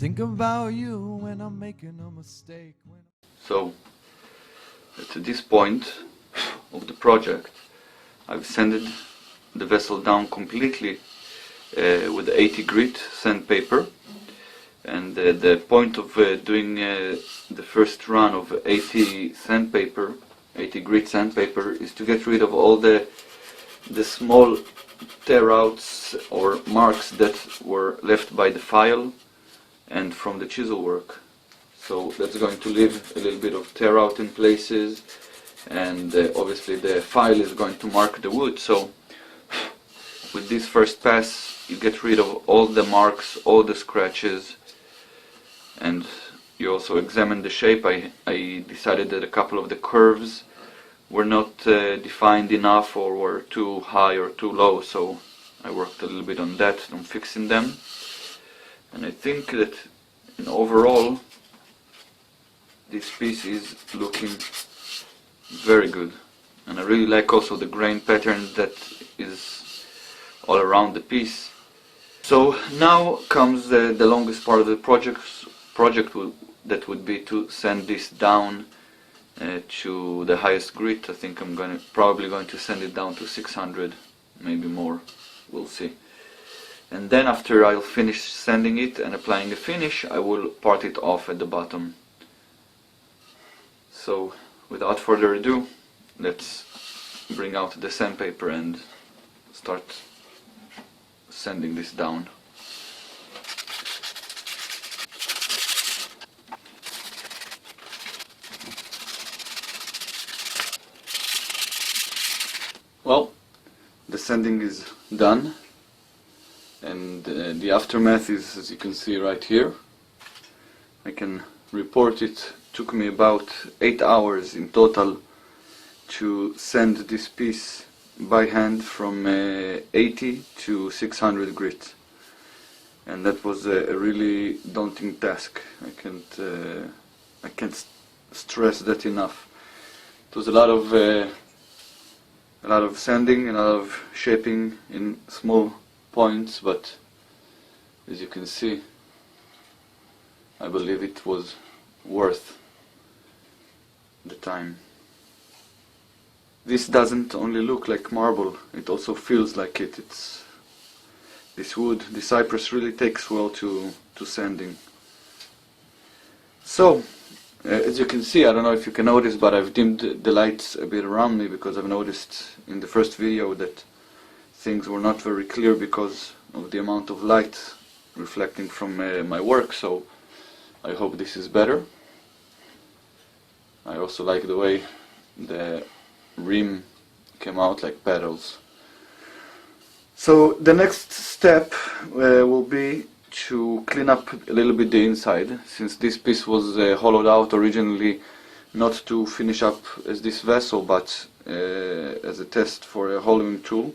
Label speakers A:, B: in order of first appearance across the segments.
A: think about you when I'm making a mistake.
B: So, at this point of the project, I've sanded the vessel down completely with 80 grit sandpaper, and the point of doing the first run of 80 grit sandpaper is to get rid of all the small tear outs or marks that were left by the file and from the chisel work. So that's going to leave a little bit of tear out in places, and obviously the file is going to mark the wood. So with this first pass you get rid of all the marks, all the scratches, and you also examine the shape. I decided that a couple of the curves were not defined enough or were too high or too low, so I worked a little bit on that, on fixing them. And I think that in overall this piece is looking very good, and I really like also the grain pattern that is all around the piece. So now comes the longest part of the project that would be to sand this down to the highest grit. I think I'm probably going to send it down to 600, maybe more, we'll see. And then after I'll finish sanding it and applying a finish, I will part it off at the bottom. So without further ado, let's bring out the sandpaper and start sanding this down. Well, the sanding is done, and the aftermath is, as you can see right here. I can report it took me about 8 hours in total to sand this piece by hand from 80 to 600 grit, and that was a really daunting task. I can't stress that enough. It was a lot of sanding and a lot of shaping in small points, but as you can see, I believe it was worth the time. This doesn't only look like marble, it also feels like it. It's this wood, the cypress, really takes well to sanding. So as you can see, I don't know if you can notice, but I've dimmed the lights a bit around me because I've noticed in the first video that things were not very clear because of the amount of light reflecting from my work, so I hope this is better. I also like the way the rim came out like petals. So the next step will be to clean up a little bit the inside, since this piece was hollowed out originally not to finish up as this vessel, but as a test for a hollowing tool.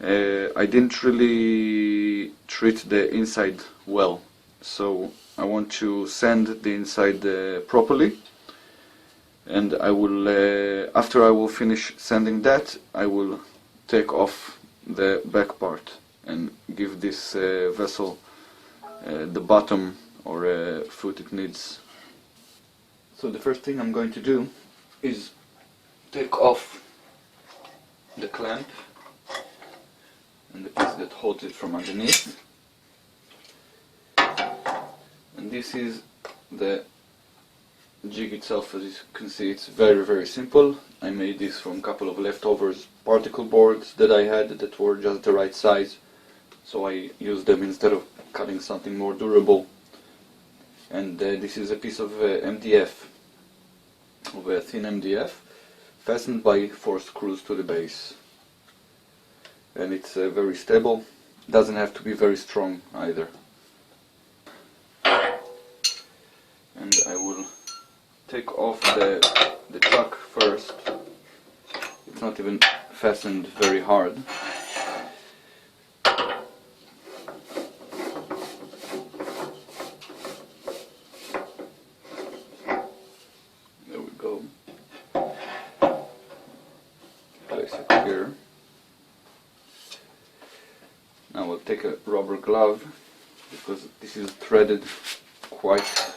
B: I didn't really treat the inside well, so I want to sand the inside properly, and I will after I will finish sanding that, I will take off the back part and give this vessel the bottom or foot it needs. So the first thing I'm going to do is take off the clamp and the piece that holds it from underneath, and this is the jig itself. As you can see, it's very simple. I made this from a couple of leftovers particle boards that I had that were just the right size, so I used them instead of cutting something more durable. And this is a piece of MDF, of a thin MDF, fastened by 4 screws to the base, and it's very stable. Doesn't have to be very strong either. And I will take off the chuck first. It's not even fastened very hard. There we go. Place it here. Now we'll take a rubber glove because this is threaded quite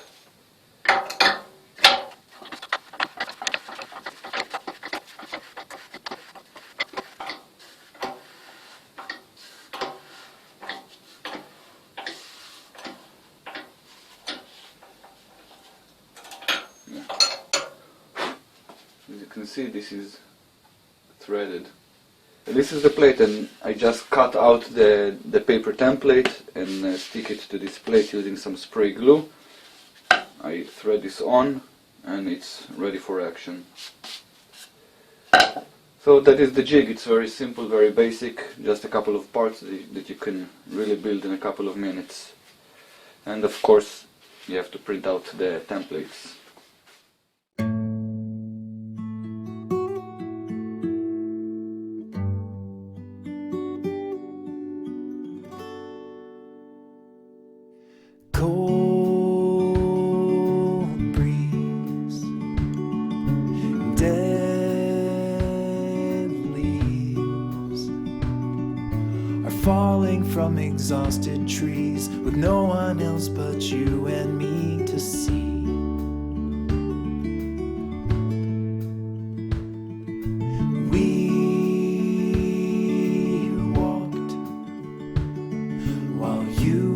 B: as you can see, this is threaded. This is the plate, and I just cut out the paper template and stick it to this plate using some spray glue. I thread this on and it's ready for action. So that is the jig. It's very simple, very basic, just a couple of parts that you can really build in a couple of minutes. And of course you have to print out the templates.
A: Cold breeze, dead leaves are falling from exhausted trees with no one else but you and me to see. We walked while you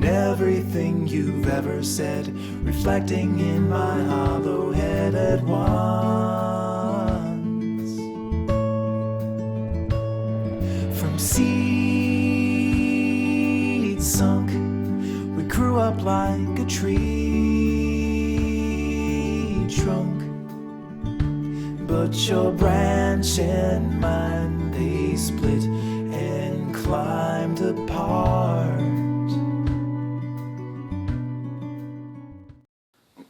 A: everything you've ever said reflecting in my hollow head at once. From seed sunk, we grew up like a tree trunk, but your branch and mine, they split and climbed apart.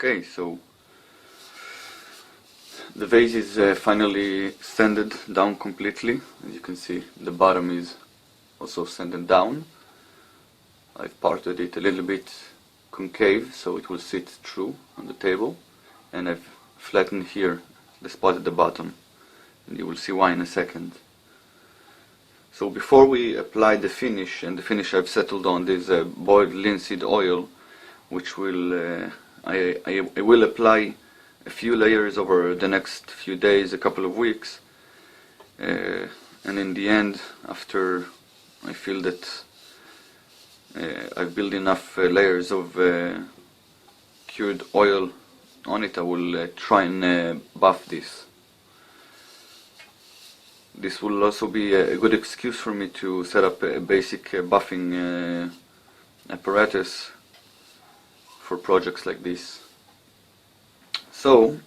B: Okay, so the vase is finally sanded down completely. As you can see, the bottom is also sanded down. I've parted it a little bit concave so it will sit true on the table, and I've flattened here the spot at the bottom, and you will see why in a second. So before we apply the finish, and the finish I've settled on this boiled linseed oil, which will I will apply a few layers over the next few days, a couple of weeks, and in the end, after I feel that I've built enough layers of cured oil on it, I will try and buff this. This will also be a good excuse for me to set up a basic buffing apparatus for projects like this. So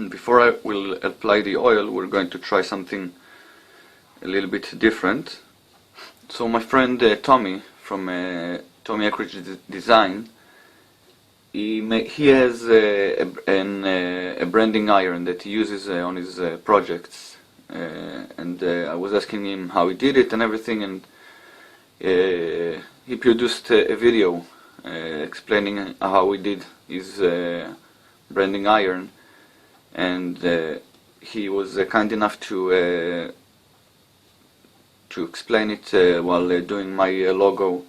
B: before I will apply the oil, we're going to try something a little bit different. So my friend Tommy from Tommy Acridge Design, he has a branding iron that he uses on his projects, and I was asking him how he did it and everything, and he produced a video explaining how he did his branding iron, and he was kind enough to explain it while doing my logo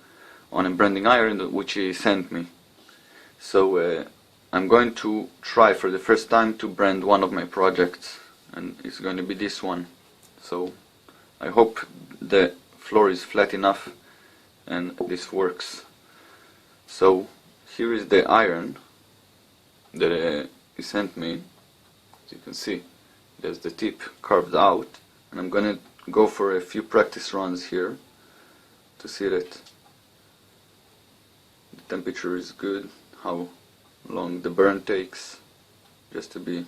B: on a branding iron, which he sent me. So I'm going to try for the first time to brand one of my projects, and it's going to be this one. So I hope the floor is flat enough and this works. So here is the iron that he sent me. As you can see, there's the tip carved out, and I'm gonna go for a few practice runs here to see that the temperature is good, how long the burn takes, just to be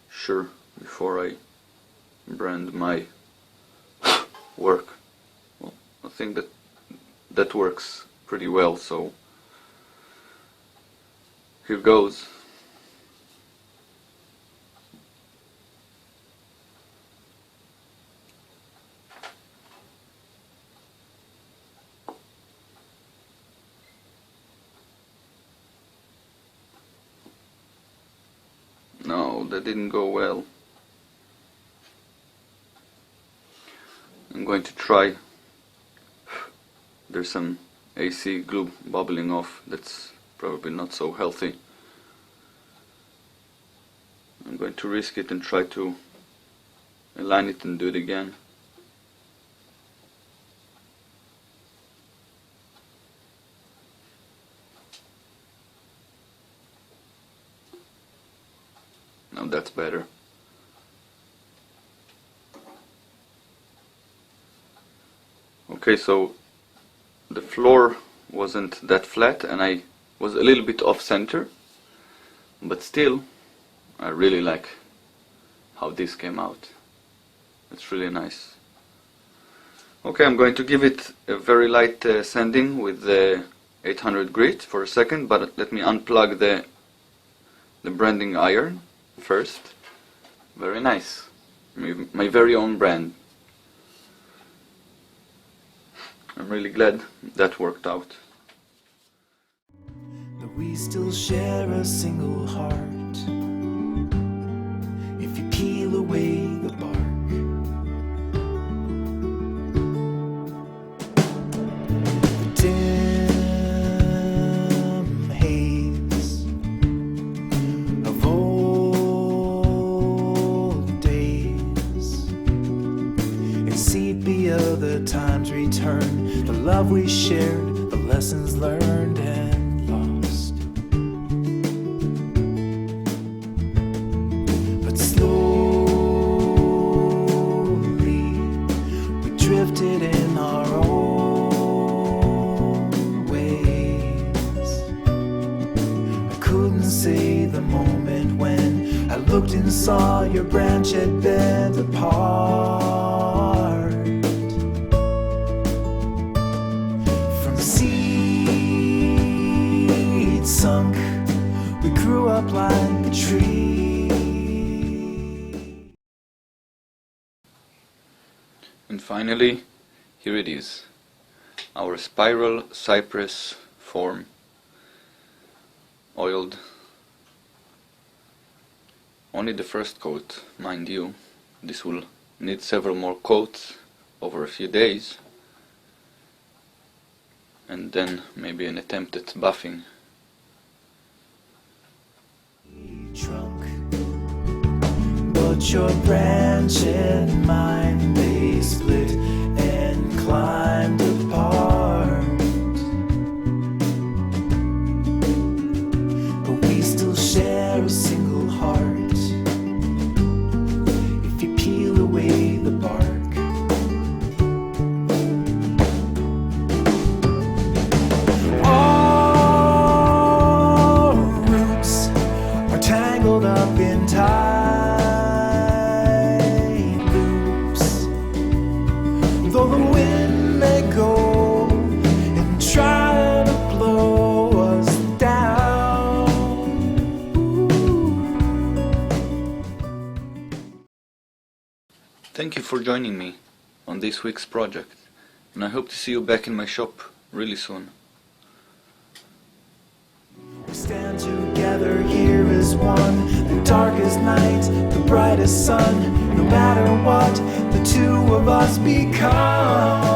B: sure before I brand my work. Well, I think that works pretty well, so here goes. No, that didn't go well. I'm going to try. There's some AC glue bubbling off. That's probably not so healthy. I'm going to risk it and try to align it and do it again. Now that's better. Okay, so the floor wasn't that flat and I was a little bit off center, but still I really like how this came out. It's really nice. Okay, I'm going to give it a very light sanding with the 800 grit for a second, but let me unplug the branding iron first. Very nice. My very own brand. I'm really glad that worked out.
A: That we still share a single heart. If you peel away the bark, the dim haze of old days, and sepia the times return. The love we shared, the lessons learned and lost. But slowly we drifted in our own ways. I couldn't say the moment when I looked and saw your branch had bent apart. Sunk, we grew up like a tree.
B: And finally, here it is, our spiral cypress form, oiled. Only the first coat, mind you. This will need several more coats over a few days, and then maybe an attempt at buffing.
A: Trunk, but your branch and mine, they split and climbed apart. But we still share a single heart. If you peel away the bark, tangled up in tight loops. Though the wind may go and try to blow us down.
B: Thank you for joining me on this week's project, and I hope to see you back in my shop really soon.
A: We stand together here as one, the darkest night, the brightest sun. No matter what the two of us become.